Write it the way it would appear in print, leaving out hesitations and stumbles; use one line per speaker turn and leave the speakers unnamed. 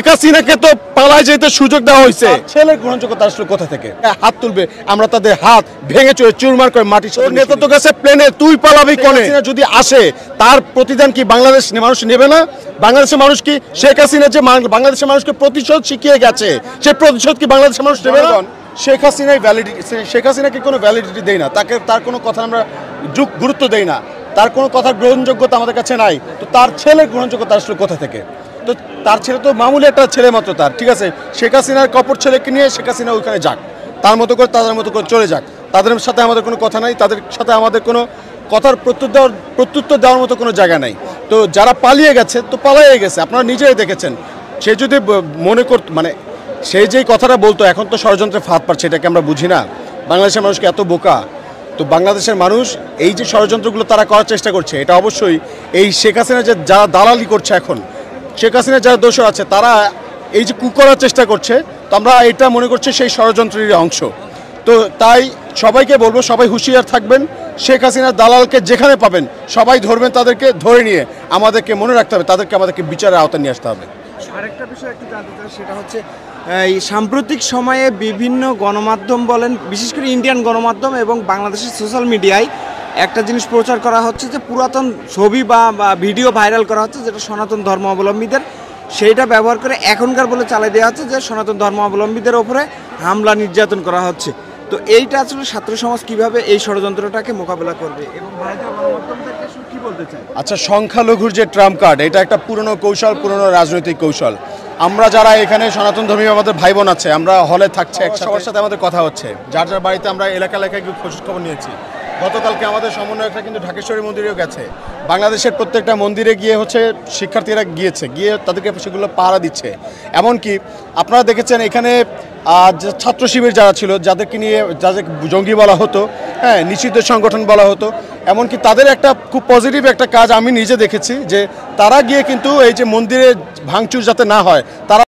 শেখ হাসিনাকে তো পালায় যেতে সুযোগ দেওয়া হয়েছে, ছেলের গ্রহণযোগ্যতা আসলে কোথা থেকে? হাত তুলবে, আমরা তাদের হাত ভেঙে চুরে চুরমার করে মাটি। নেতা তো গেছে প্লেনে, তুই পালাবি কোনে? যদি আসে তার প্রতিদান কি বাংলাদেশ মানুষ নেবে না? বাংলাদেশের মানুষ কি শেখ হাসিনা যে বাংলাদেশের মানুষকে প্রতিশোধ শিখিয়ে গেছে, সেই প্রতিশোধ কি বাংলাদেশের মানুষ নেবে না? শেখ হাসিনাকে কোনো ভ্যালিডিটি দেই না, তার কোনো কথা আমরা গুরুত্ব দেই না, তার কোনো কথার গ্রহণযোগ্যতা আমাদের কাছে নাই। তো তার ছেলের গ্রহণযোগ্যতা আসলে কোথা থেকে? তো তার ছেলে তো মামুলি একটা ছেলে মাত্র, তার ঠিক আছে। শেখ হাসিনার কপর ছেলেকে নিয়ে শেখ হাসিনা ওইখানে যাক, তার মতো করে তাদের মতো করে চলে যাক, তাদের সাথে আমাদের কোনো কথা নাই, তাদের সাথে আমাদের কোনো কথার প্রত্যুত্তর দেওয়ার মতো কোনো জায়গা নাই। তো যারা পালিয়ে গেছে তো পালিয়ে গেছে, আপনারা নিজেই দেখেছেন। সে যদি মনে করত মানে সে যেই কথাটা বলতো এখন তো ষড়যন্ত্রে ফাঁদ পাচ্ছে, এটাকে আমরা বুঝি না? বাংলাদেশের মানুষকে এত বোকা? তো বাংলাদেশের মানুষ এই যে ষড়যন্ত্রগুলো তারা করার চেষ্টা করছে, এটা অবশ্যই এই শেখ হাসিনা যে যারা দালালি করছে, এখন শেখ হাসিনা যারা দোষর আছে তারা এই যে করার চেষ্টা করছে, তো আমরা এটা মনে করছি সেই ষড়যন্ত্রের অংশ। তো তাই সবাইকে বলবো, সবাই হুঁশিয়ার থাকবেন। শেখ হাসিনার দালালকে যেখানে পাবেন সবাই ধরবেন, তাদেরকে ধরে নিয়ে আমাদেরকে মনে রাখতে হবে, আমাদেরকে বিচারের আওতায় নিয়ে আসতে হবে।
আরেকটা বিষয় একটু জানতে চাই, সেটা হচ্ছে এই সাম্প্রতিক সময়ে বিভিন্ন গণমাধ্যম বলেন, বিশেষ করে ইন্ডিয়ান গণমাধ্যম এবং বাংলাদেশের সোশ্যাল মিডিয়ায় একটা জিনিস প্রচার করা হচ্ছে যে পুরাতন ছবি বা ভিডিও ভাইরাল করা হচ্ছে যেটা সনাতন ধর্মাবলম্বীদের, সেইটা ব্যবহার করে এখনকার বলে চালিয়ে দেওয়া হচ্ছে যে সনাতন ধর্মাবলম্বীদের ওপরে হামলা নির্যাতন করা হচ্ছে। তো এইটা আসলে ছাত্র সমাজ কিভাবে এই ষড়যন্ত্রটাকে মোকাবেলা করবে এবং ভারতীয় গণমাধ্যমদেরকে কি বলতে চাই?
আচ্ছা, সংখ্যালঘুর যে ট্রাম্প কার্ড, এটা একটা পুরনো কৌশল, পুরনো রাজনৈতিক কৌশল। আমরা যারা এখানে সনাতন ধর্মী আমাদের ভাই বোন আছে, আমরা হলে থাকছে, সবার সাথে আমাদের কথা হচ্ছে, যার যার বাড়িতে আমরা এলাকায় খোঁজ খবর নিয়েছি। গতকালকে আমাদের সমন্বয়করা কিন্তু ঢাকেশ্বরী মন্দিরেও গেছে, বাংলাদেশের প্রত্যেকটা মন্দিরে গিয়ে শিক্ষার্থীরা গিয়ে তাদেরকে সেগুলো পাহারা দিচ্ছে। এমনকি আপনারা দেখেছেন এখানে ছাত্র শিবির যারা ছিল, যাদেরকে নিয়ে যাদের জঙ্গি বলা হতো, হ্যাঁ, নিষিদ্ধ সংগঠন বলা হতো, এমনকি তাদের একটা খুব পজিটিভ একটা কাজ আমি নিজে দেখেছি, যে তারা গিয়ে কিন্তু এই যে মন্দিরে ভাঙচুর যাতে না হয়, তারা